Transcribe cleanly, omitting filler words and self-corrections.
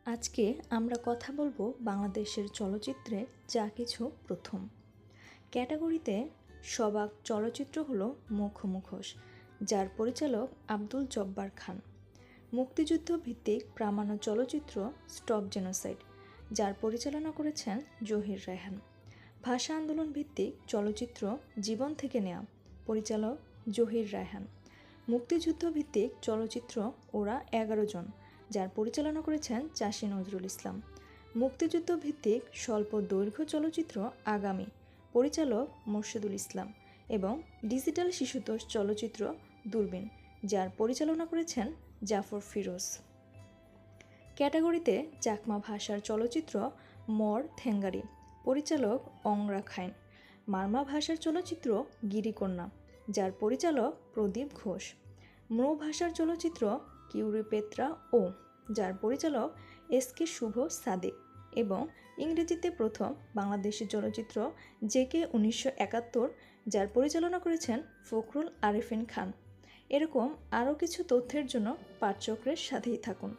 আজকে আমরা কথা বলবো বাংলাদেশের চলচ্চিত্রে যা কিছু প্রথম ক্যাটাগরিতে। সবাক চলচ্চিত্র হলো মুখোমুখোশ, যার পরিচালক আব্দুল জব্বার খান। মুক্তিযুদ্ধ ভিত্তিক প্রামাণ্য চলচ্চিত্র স্টপ জেনোসাইড, যার পরিচালনা করেছেন জহির রায়হান। ভাষা আন্দোলন ভিত্তিক চলচ্চিত্র জীবন থেকে নেয়া, পরিচালক জহির রায়হান। মুক্তিযুদ্ধ ভিত্তিক চলচ্চিত্র ওরা 11 জন, যার পরিচালনা করেছেন চাষী নজরুল ইসলাম। মুক্তিযুদ্ধ ভিত্তিক স্বল্প দৈর্ঘ্য চলচ্চিত্র আগামী, পরিচালক মোর্শেদুল ইসলাম। এবং ডিজিটাল শিশুতোষ চলচ্চিত্র দূরবীন, যার পরিচালনা করেছেন জাফর ফিরোজ। ক্যাটাগরিতে চাকমা ভাষার চলচ্চিত্র মর থেঙ্গারি, পরিচালক অংরা খাইন। মারমা ভাষার চলচ্চিত্র গিরিকন্যা, যার পরিচালক প্রদীপ ঘোষ। ম্রো ভাষার চলচ্চিত্র কিউরিপেত্রা ও, যার পরিচালক এসকে শুভ সাদেক। এবং ইংরেজিতে প্রথম বাংলাদেশি চলচ্চিত্র জেকে 1971, যার পরিচালনা করেছেন ফখরুল আরেফিন খান। এরকম আরও কিছু তথ্যের জন্য পাঠচক্রের সাথেই থাকুন।